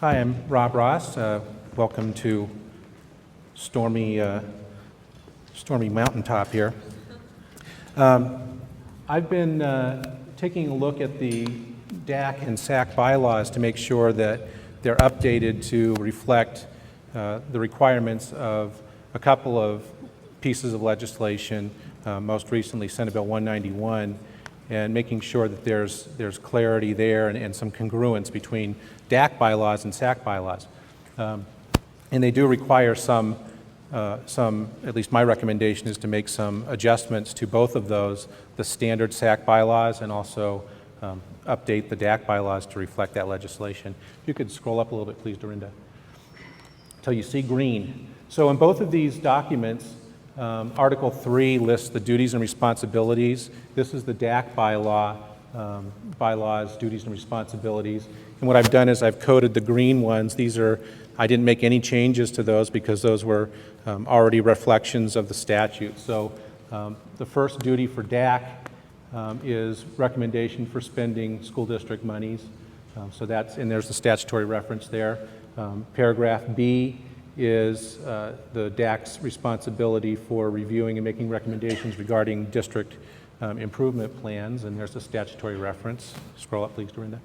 Hi, I'm Rob Ross. Welcome to stormy mountaintop here. I've been taking a look at the DAC and SAC bylaws to make sure that they're updated to reflect the requirements of a couple of pieces of legislation, most recently Senate Bill 191, and making sure that there's clarity there and some congruence between DAC bylaws and SAC bylaws. And they do require some, at least my recommendation is to make some adjustments to both of those, the standard SAC bylaws and also update the DAC bylaws to reflect that legislation. If you could scroll up a little bit, please, Dorinda, until you see green. So in both of these documents, Article 3 lists the duties and responsibilities. This is the DAC bylaws, duties and responsibilities. And what I've done is I've coded the green ones. I didn't make any changes to those because those were already reflections of the statute. So the first duty for DAC is recommendation for spending school district monies. So and there's the statutory reference there. Paragraph B is the DAC's responsibility for reviewing and making recommendations regarding district improvement plans, and there's the statutory reference. Scroll up, please, Dorinda.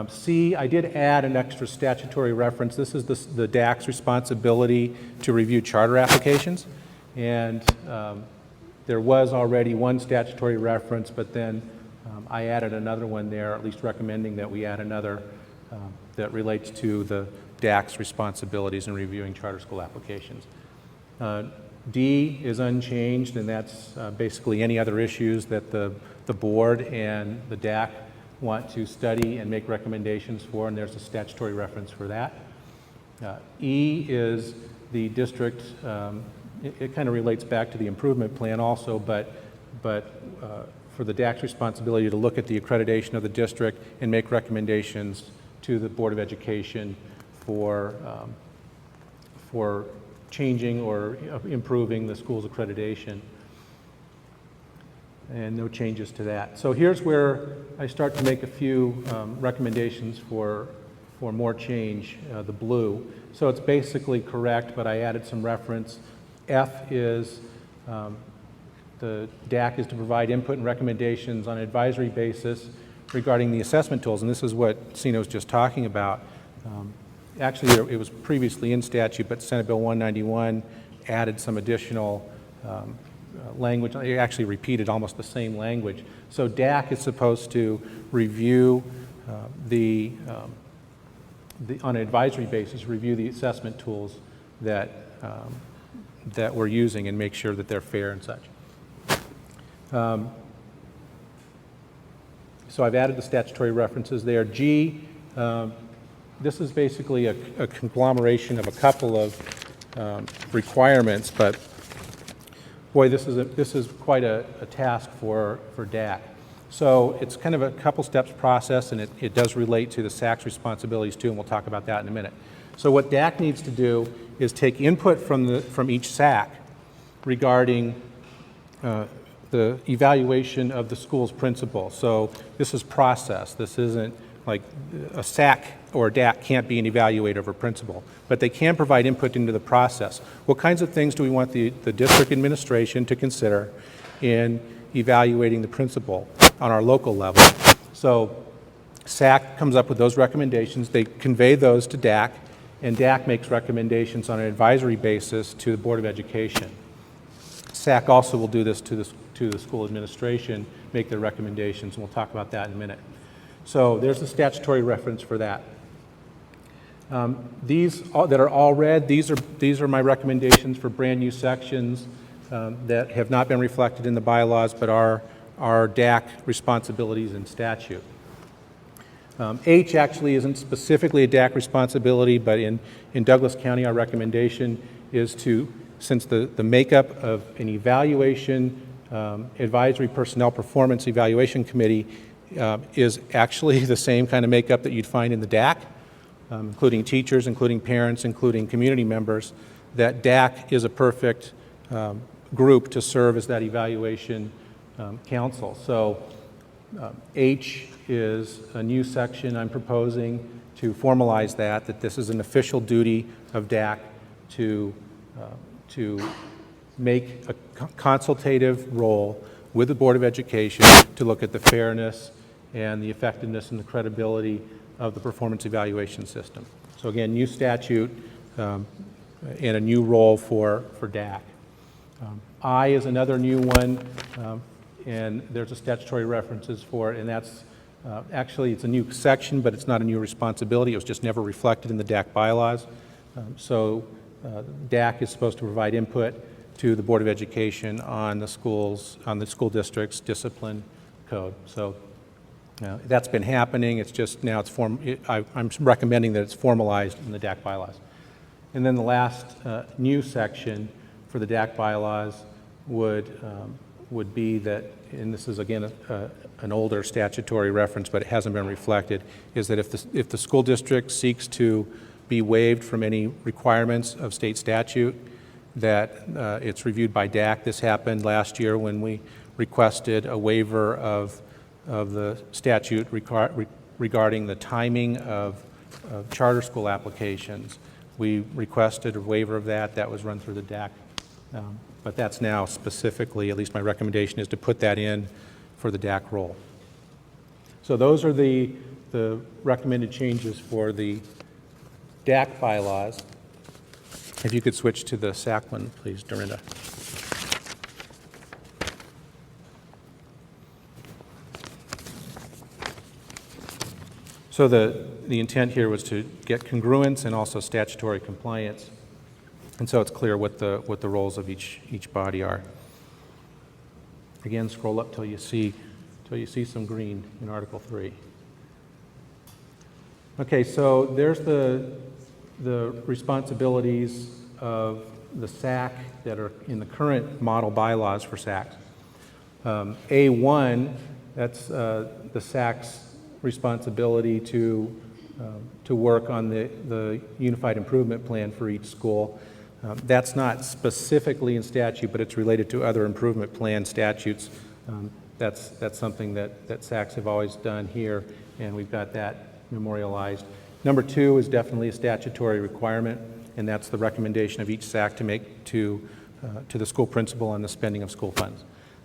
C, I did add an extra statutory reference. This is the DAC's responsibility to review charter applications, and there was already one statutory reference, but then I added another one there, at least recommending that we add another that relates to the DAC's responsibilities in reviewing charter school applications. D is unchanged, and that's basically any other issues that the board and the DAC want to study and make recommendations for, and there's a statutory reference for that. E is the district, it kind of relates back to the improvement plan also, but for the DAC's responsibility to look at the accreditation of the district and make recommendations to the Board of Education for changing or improving the school's accreditation. And no changes to that. So here's where I start to make a few recommendations for more change, the blue. So it's basically correct, but I added some reference. F is the DAC is to provide input and recommendations on an advisory basis regarding the assessment tools, and this is what Sino was just talking about. Actually, it was previously in statute, but Senate Bill 191 added some additional language. It actually repeated almost the same language. So DAC is supposed to review on an advisory basis, review the assessment tools that we're using and make sure that they're fair and such. So I've added the statutory references there. G, this is basically a conglomeration of a couple of requirements, but boy, this is quite a task for DAC. So it's kind of a couple steps process, and it does relate to the SAC's responsibilities too, and we'll talk about that in a minute. So what DAC needs to do is take input from each SAC regarding the evaluation of the school's principal. So this is process. This isn't like a SAC or a DAC can't be an evaluator of a principal, but they can provide input into the process. What kinds of things do we want the district administration to consider in evaluating the principal on our local level? So SAC comes up with those recommendations. They convey those to DAC, and DAC makes recommendations on an advisory basis to the Board of Education. SAC also will do this to the school administration, make their recommendations, and we'll talk about that in a minute. So there's the statutory reference for that. These that are all red, these are my recommendations for brand new sections that have not been reflected in the bylaws but are DAC responsibilities in statute. H actually isn't specifically a DAC responsibility, but in Douglas County our recommendation is to, since the makeup of an evaluation advisory personnel performance evaluation committee is actually the same kind of makeup that you'd find in the DAC, including teachers, including parents, including community members, that DAC is a perfect group to serve as that evaluation council. So H is a new section I'm proposing to formalize that this is an official duty of DAC to make a consultative role with the Board of Education to look at the fairness and the effectiveness and the credibility of the performance evaluation system. So again, new statute and a new role for DAC. I is another new one, and there's a statutory references for it, and that's actually it's a new section, but it's not a new responsibility. It was just never reflected in the DAC bylaws. DAC is supposed to provide input to the Board of Education on the schools, on the school district's discipline code. So that's been happening. It's just now I'm recommending that it's formalized in the DAC bylaws. And then the last new section for the DAC bylaws would be that, and this is again an older statutory reference, but it hasn't been reflected, is that if the school district seeks to be waived from any requirements of state statute, that it's reviewed by DAC. This happened last year when we requested a waiver of the statute regarding the timing of charter school applications. We requested a waiver of that. That was run through the DAC. But that's now specifically, at least my recommendation is to put that in for the DAC role. So those are the recommended changes for the DAC bylaws. If you could switch to the SAC one, please, Dorinda. So the intent here was to get congruence and also statutory compliance, and so it's clear what the roles of each body are. Again, scroll up till you see some green in Article 3. Okay, so there's the responsibilities of the SAC that are in the current model bylaws for SACs. A1, that's the SAC's responsibility to work on the Unified Improvement Plan for each school. That's not specifically in statute, but it's related to other improvement plan statutes. That's something that SACs have always done here, and we've got that memorialized. Number 2 is definitely a statutory requirement, and that's the recommendation of each SAC to make to the school principal on the spending of school funds.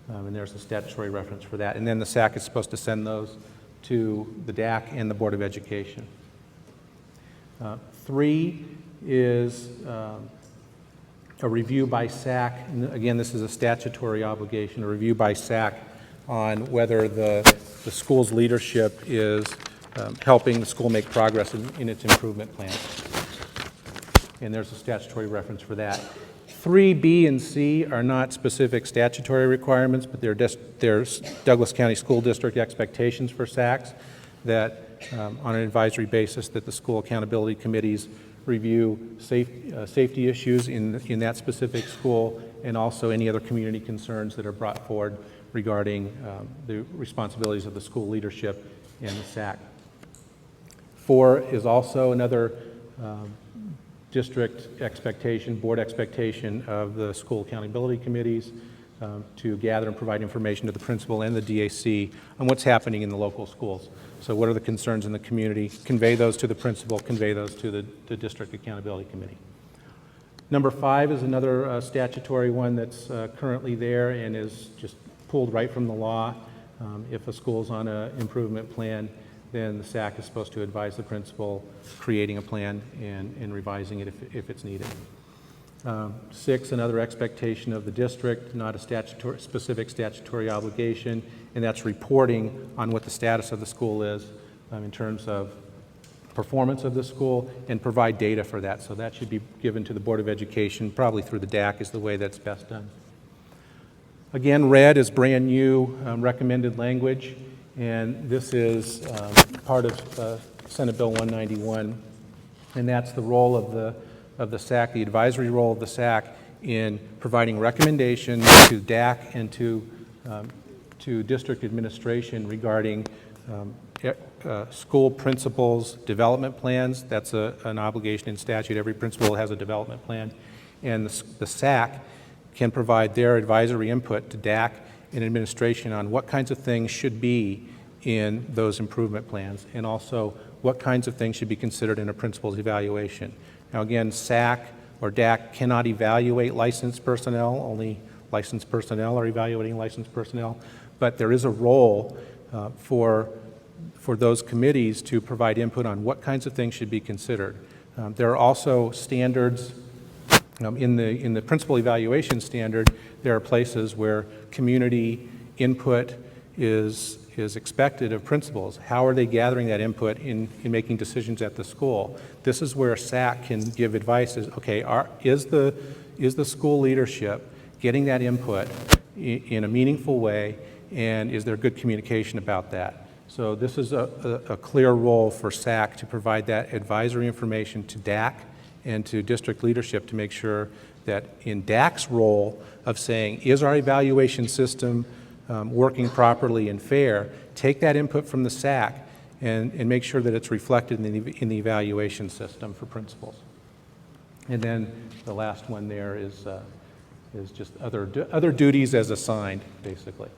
And there's a statutory reference for that. And then the SAC is supposed to send those to the DAC and the Board of Education. 3 is a review by SAC. And again, this is a statutory obligation, a review by SAC on whether the school's leadership is helping the school make progress in its improvement plan. And there's a statutory reference for that. 3, B, and C are not specific statutory requirements, but they're Douglas County School District expectations for SACs that, on an advisory basis, that the school accountability committees review safety issues in that specific school, and also any other community concerns that are brought forward regarding the responsibilities of the school leadership and the SAC. 4 is also another district expectation, board expectation of the school accountability committees to gather and provide information to the principal and the DAC on what's happening in the local schools. So what are the concerns in the community? Convey those to the principal, convey those to the district accountability committee. Number 5 is another statutory one that's currently there and is just pulled right from the law. If a school's on an improvement plan, then the SAC is supposed to advise the principal creating a plan and revising it if it's needed. 6, another expectation of the district, not a specific statutory obligation, and that's reporting on what the status of the school is in terms of performance of the school, and provide data for that. So that should be given to the Board of Education, probably through the DAC is the way that's best done. Again, red is brand new recommended language, and this is part of Senate Bill 191, and that's the role of the SAC, the advisory role of the SAC in providing recommendations to DAC and to district administration regarding school principals' development plans. That's an obligation in statute. Every principal has a development plan, and the SAC can provide their advisory input to DAC and administration on what kinds of things should be in those improvement plans, and also what kinds of things should be considered in a principal's evaluation. Now again, SAC or DAC cannot evaluate licensed personnel. Only licensed personnel are evaluating licensed personnel, but there is a role for those committees to provide input on what kinds of things should be considered. There are also standards in the principal evaluation standard. There are places where community input is expected of principals. How are they gathering that input in making decisions at the school? This is where SAC can give advice. Is the school leadership getting that input in a meaningful way, and is there good communication about that? So this is a clear role for SAC to provide that advisory information to DAC and to district leadership to make sure that in DAC's role of saying, is our evaluation system working properly and fair, take that input from the SAC and make sure that it's reflected in the evaluation system for principals. And then the last one there is just other duties as assigned, basically.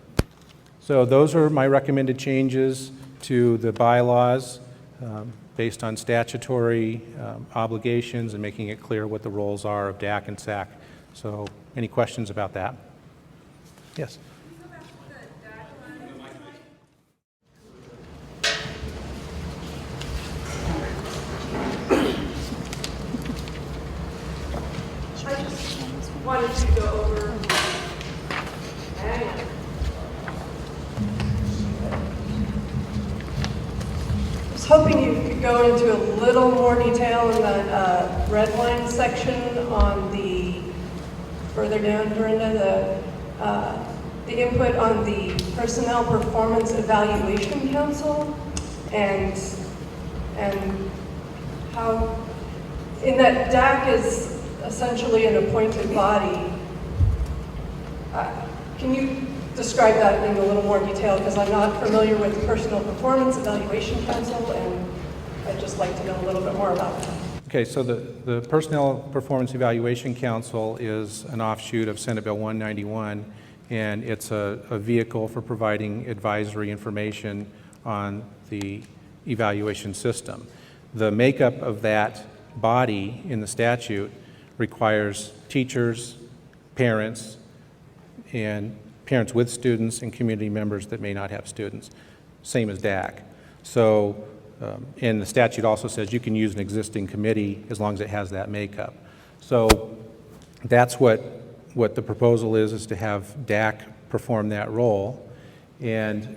So those are my recommended changes to the bylaws based on statutory obligations and making it clear what the roles are of DAC and SAC. So any questions about that? Yes? I just wanted to go over, I was hoping you could go into a little more detail in the red line section on the, further down, Dorinda, the input on the Personnel Performance Evaluation Council, and how, in that DAC is essentially an appointed body. Can you describe that in a little more detail? Because I'm not familiar with the Personnel Performance Evaluation Council, and I'd just like to know a little bit more about that. Okay, so the Personnel Performance Evaluation Council is an offshoot of Senate Bill 191, and it's a vehicle for providing advisory information on the evaluation system. The makeup of that body in the statute requires teachers, parents, and parents with students and community members that may not have students, same as DAC. So, and the statute also says you can use an existing committee as long as it has that makeup. So that's what the proposal is to have DAC perform that role, and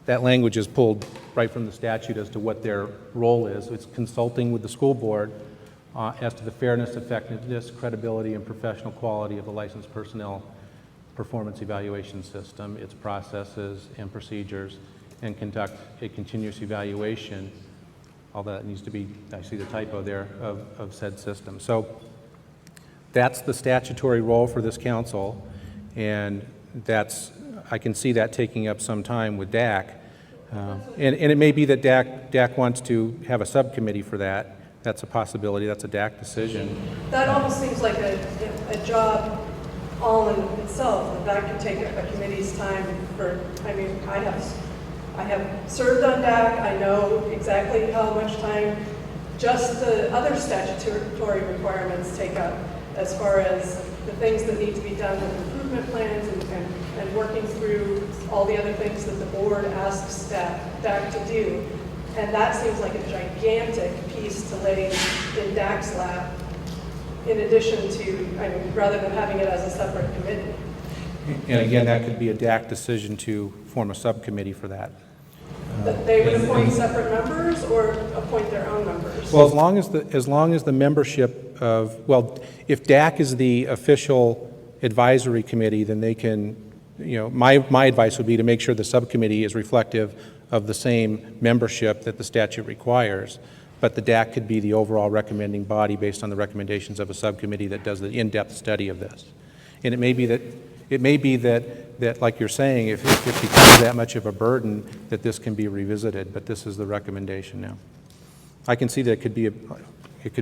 that language is pulled right from the statute as to what their role is. It's consulting with the school board as to the fairness, effectiveness, credibility, and professional quality of the licensed personnel performance evaluation system, its processes and procedures, and conduct a continuous evaluation. All that needs to be, I see the typo there, of said system. So that's the statutory role for this council, and I can see that taking up some time with DAC. And it may be that DAC wants to have a subcommittee for that. That's a possibility. That's a DAC decision. That almost seems like a job all in itself. That could take a committee's time for, I mean, I have served on DAC. I know exactly how much time just the other statutory requirements take up as far as the things that need to be done with improvement plans and working through all the other things that the board asks DAC to do. And that seems like a gigantic piece to lay in DAC's lap, in addition to, I mean, rather than having it as a separate committee. And again, that could be a DAC decision to form a subcommittee for that. That they would appoint separate members or appoint their own members? Well, as long as the membership of, well, if DAC is the official advisory committee, then they can, my advice would be to make sure the subcommittee is reflective of the same membership that the statute requires, but the DAC could be the overall recommending body based on the recommendations of a subcommittee that does the in-depth study of this. And it may be that, like you're saying, if it becomes that much of a burden, that this can be revisited, but this is the recommendation now. I can see that it could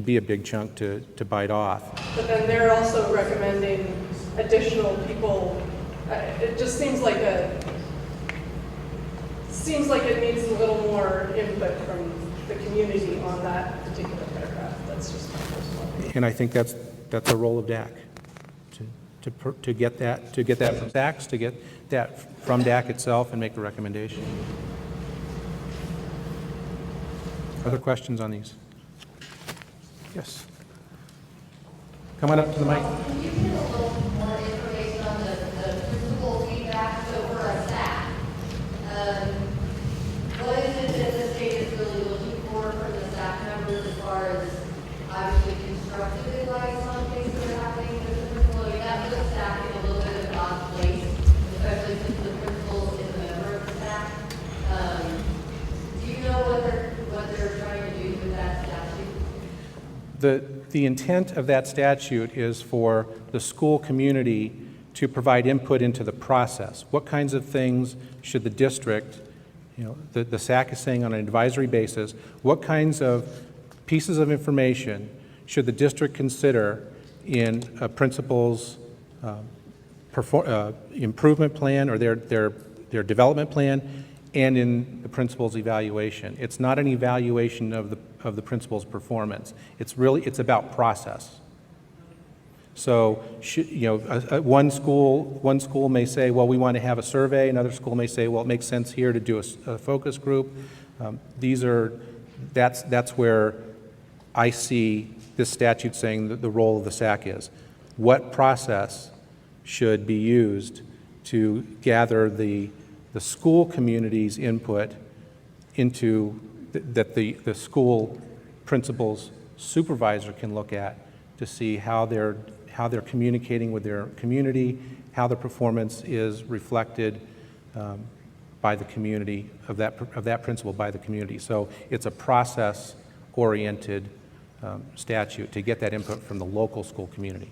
be a big chunk to bite off. But then they're also recommending additional people. It just seems like seems like it needs a little more input from the community on that particular paragraph. That's just my personal opinion. And I think that's a role of DAC, to get that from SACs, to get that from DAC itself and make a recommendation. Other questions on these? Yes. Come on up to the mic. Can you give a little more information on the principal feedback? So for a SAC, what is it that the state is really looking for from the SAC members as far as obviously constructive advice on things that are happening with the principal? I mean, that puts SAC in a little bit of an odd place, especially since the principal is a member of the SAC. Do you know what they're trying to do with that statute? The intent of that statute is for the school community to provide input into the process. What kinds of things should the district, the SAC is saying on an advisory basis, what kinds of pieces of information should the district consider in a principal's improvement plan or their development plan and in the principal's evaluation. It's not an evaluation of the principal's performance. It's about process. So, one school may say, well, we want to have a survey. Another school may say, well, it makes sense here to do a focus group. That's where I see this statute saying that the role of the SAC is. What process should be used to gather the school community's input into that the school principal's supervisor can look at to see how they're communicating with their community, how the performance is reflected by the community of that principal by the community. So it's a process-oriented statute to get that input from the local school community.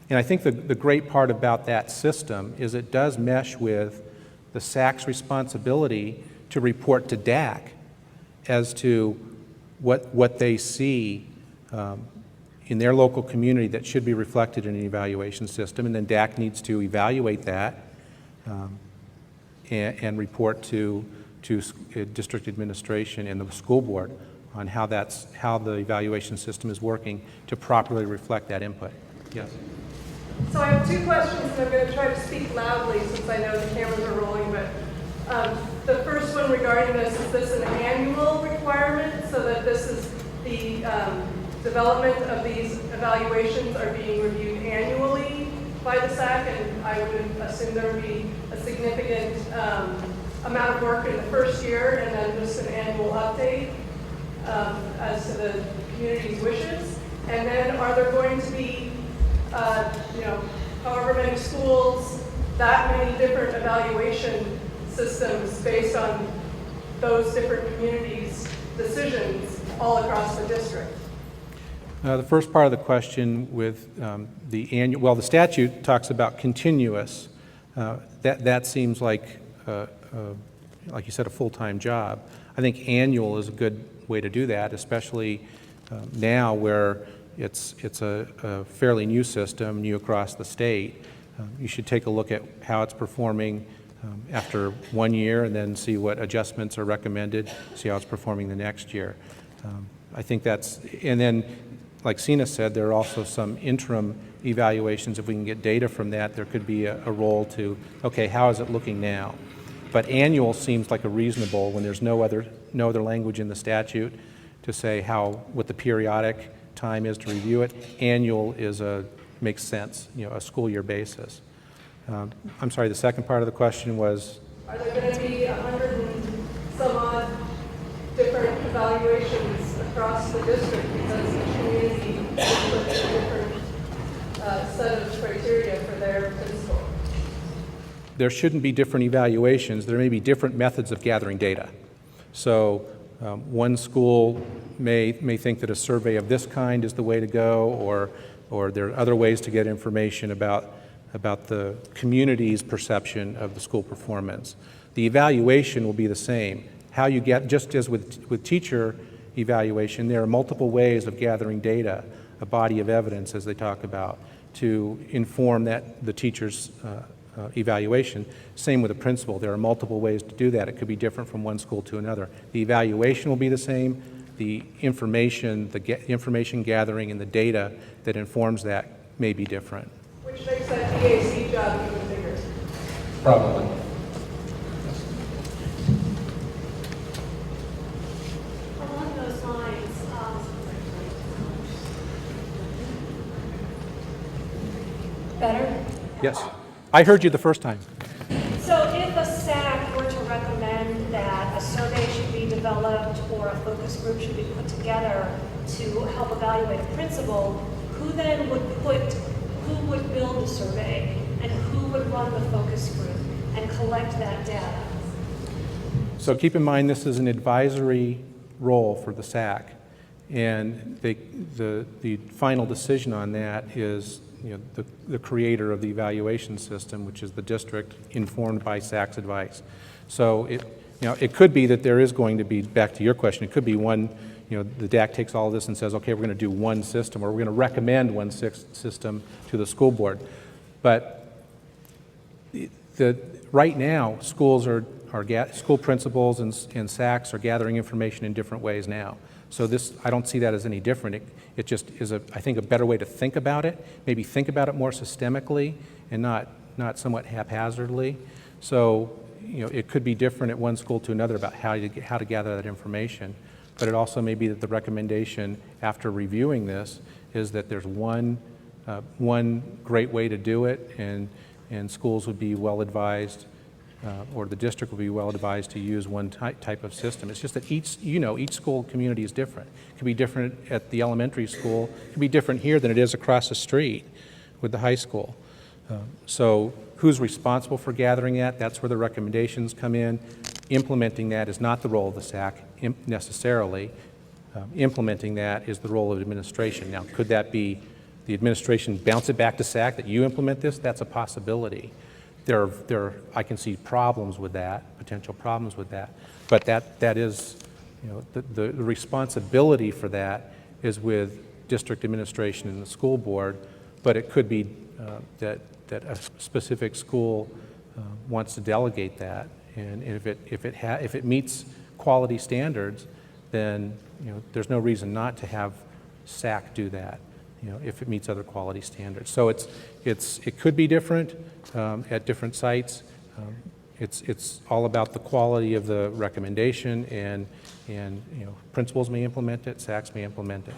And I think the great part about that system is it does mesh with the SAC's responsibility to report to DAC as to what they see in their local community that should be reflected in an evaluation system, and then DAC needs to evaluate that and report to district administration and the school board on how the evaluation system is working to properly reflect that input. Yes. So I have two questions, and I'm going to try to speak loudly since I know the cameras are rolling. But the first one regarding this, is this an annual requirement so that this is the development of these evaluations are being reviewed annually by the SAC? And I would assume there would be a significant amount of work in the first year and then just an annual update as to the community's wishes. And then are there going to be however many schools, that many different evaluation systems based on those different communities' decisions all across the district? The first part of the question with the annual, well, the statute talks about continuous. That seems like you said, a full-time job. I think annual is a good way to do that, especially now where it's a fairly new system, new across the state. You should take a look at how it's performing after 1 year and then see what adjustments are recommended, see how it's performing the next year. I think and then, like Sina said, there are also some interim evaluations. If we can get data from that, there could be a role to, okay, how is it looking now? But annual seems like a reasonable, when there's no other language in the statute to say what the periodic time is to review it. Annual makes sense, a school year basis. I'm sorry, the second part of the question was? Are there going to be 100 and some odd different evaluations across the district because the community puts a different set of criteria for their principal? There shouldn't be different evaluations. There may be different methods of gathering data. So one school may think that a survey of this kind is the way to go, or there are other ways to get information about the community's perception of the school performance. The evaluation will be the same. How you get, just as with teacher evaluation, there are multiple ways of gathering data, a body of evidence, as they talk about, to inform the teacher's evaluation. Same with a principal. There are multiple ways to do that. It could be different from one school to another. The evaluation will be the same. The information gathering and the data that informs that may be different. Which makes that DAC job even bigger. Probably. Along those lines, better? Yes. I heard you the first time. So if a SAC were to recommend that a survey should be developed or a focus group should be put together to help evaluate a principal, who then who would build the survey and who would run the focus group and collect that data? So keep in mind this is an advisory role for the SAC, and the final decision on that is the creator of the evaluation system, which is the district, informed by SAC's advice. So it could be that there is going to be, back to your question, it could be one, the DAC takes all of this and says, okay, we're going to do one system, or we're going to recommend one system to the school board. But right now, school principals and SACs are gathering information in different ways now. So I don't see that as any different. It just is, I think, a better way to think about it. Maybe think about it more systemically and not somewhat haphazardly. So it could be different at one school to another about how to gather that information. But it also may be that the recommendation after reviewing this is that there's one great way to do it, and schools would be well advised, or the district would be well advised to use one type of system. It's just that each school community is different. It could be different at the elementary school. It could be different here than it is across the street with the high school. So who's responsible for gathering that? That's where the recommendations come in. Implementing that is not the role of the SAC necessarily. Implementing that is the role of administration. Now, could that be the administration bounce it back to SAC that you implement this? That's a possibility. I can see problems with that, potential problems with that, but that is, the responsibility for that is with district administration and the school board, but it could be that a specific school wants to delegate that, and if it meets quality standards, then there's no reason not to have SAC do that. If it meets other quality standards. So it could be different at different sites. It's all about the quality of the recommendation, and principals may implement it, SACs may implement it.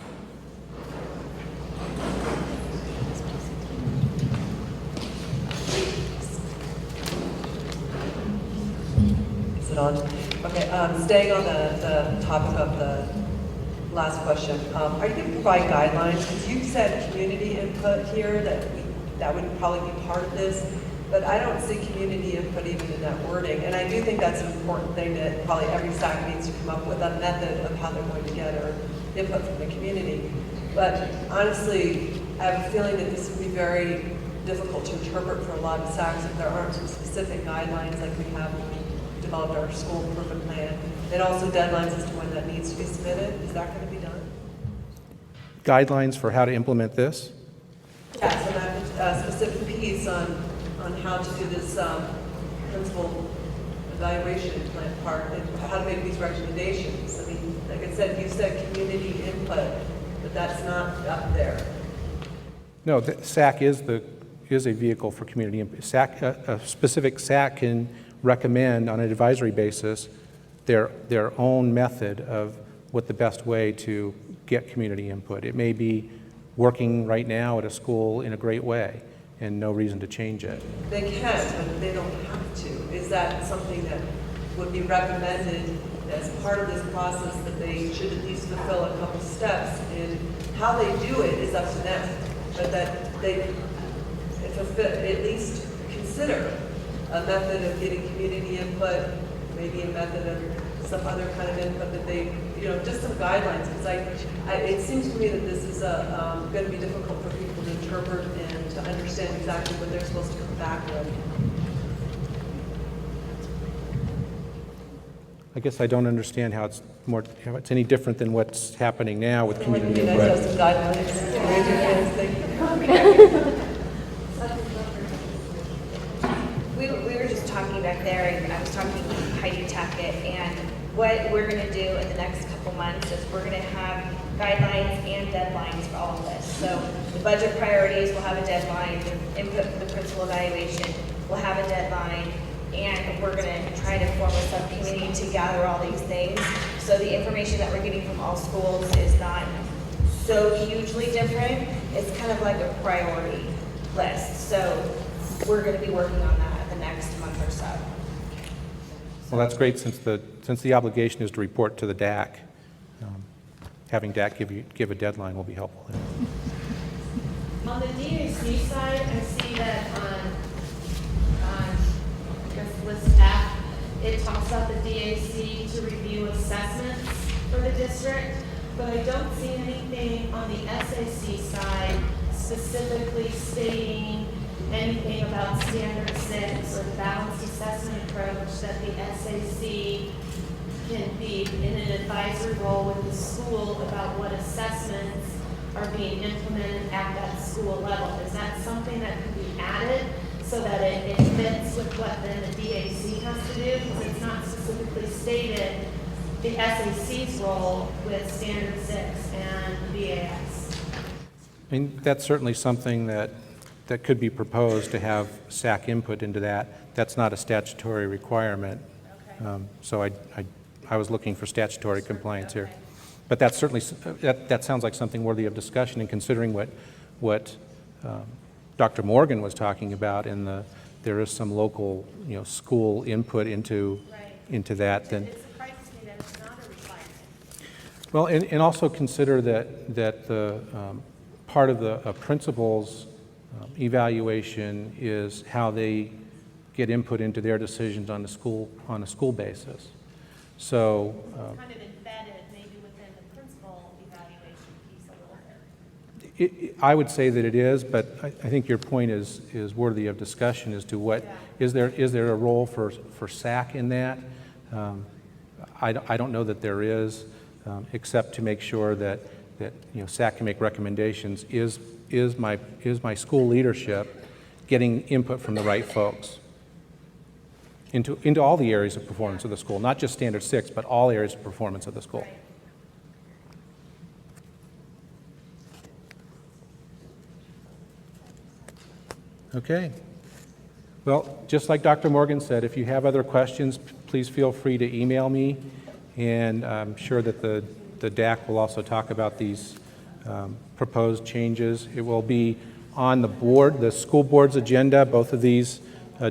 Is it on? Okay, staying on the topic of the last question, are you going to provide guidelines? Because you said community input here, that would probably be part of this, but I don't see community input even in that wording, and I do think that's an important thing that probably every SAC needs to come up with a method of how they're going to gather input from the community. But honestly, I have a feeling that this would be very difficult to interpret for a lot of SACs if there aren't some specific guidelines like we have when we developed our school improvement plan, and also deadlines as to when that needs to be submitted. Is that going to be done? Guidelines for how to implement this? Yeah, so that specific piece on how to do this principal evaluation plan part and how to make these recommendations. I mean, like I said, you said community input, but that's not up there. No, the SAC is a vehicle for community input. A specific SAC can recommend on an advisory basis their own method of what the best way to get community input. It may be working right now at a school in a great way and no reason to change it. They can, but they don't have to. Is that something that would be recommended as part of this process, that they should at least fulfill a couple steps, and how they do it is up to them, but that they at least consider a method of getting community input, maybe a method of some other kind of input that they, just some guidelines. Because it seems to me that this is going to be difficult for people to interpret and to understand exactly what they're supposed to come back with. I guess I don't understand how it's any different than what's happening now with It would community be nice to have input. some guidelines. Raise your hands, thank you. there, and I was talking to Heidi Tackett, and what we're going to do in the next couple months is we're going to have guidelines and deadlines for all of this. So the budget priorities will have a deadline, the input for the principal evaluation will have a deadline, and we're going to try to form a subcommittee to gather all these things. So the information that we're getting from all schools is not so hugely different. It's kind of like a priority list. So we're going to be working on that the next month or so. Well, that's great, since the obligation is to report to the DAC. Having DAC give a deadline will be helpful. On the DAC side, I see that on I guess list F, it talks about the DAC to review assessments for the district, but I don't see anything on the SAC side specifically stating anything about standard 6 or the balanced assessment approach that the SAC can be in an advisory role with the school about what assessments are being implemented at that school level. Is that something that can be added so that it fits with what then the DAC has to do? Because it's not specifically stated the SAC's role with standard 6 and BAS. I mean, that's certainly something that could be proposed, to have SAC input into that. That's not a statutory requirement. Okay. So I was looking for statutory compliance here. But that's certainly, that sounds like something worthy of discussion, and considering what Dr. Morgan was talking about, there is some local, school input into that. Then It surprises me that it's not a requirement. well, and also consider that the part of the principal's evaluation is how they get input into their decisions on a school basis. So Kind of embedded maybe within the principal evaluation piece a little bit. I would say that it is, but I think your point is worthy of discussion as to what, is there a role for SAC in that? I don't know that there is, except to make sure that SAC can make recommendations. Is my school leadership getting input from the right folks into all the areas of performance of the school, not just standard 6, but all areas of performance of the school? Okay. Well, just like Dr. Morgan said, if you have other questions, please feel free to email me, and I'm sure that the DAC will also talk about these proposed changes. It will be on the school board's agenda, both of these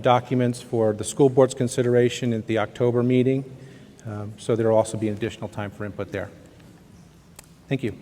documents, for the school board's consideration at the October meeting. So there will also be additional time for input there. Thank you.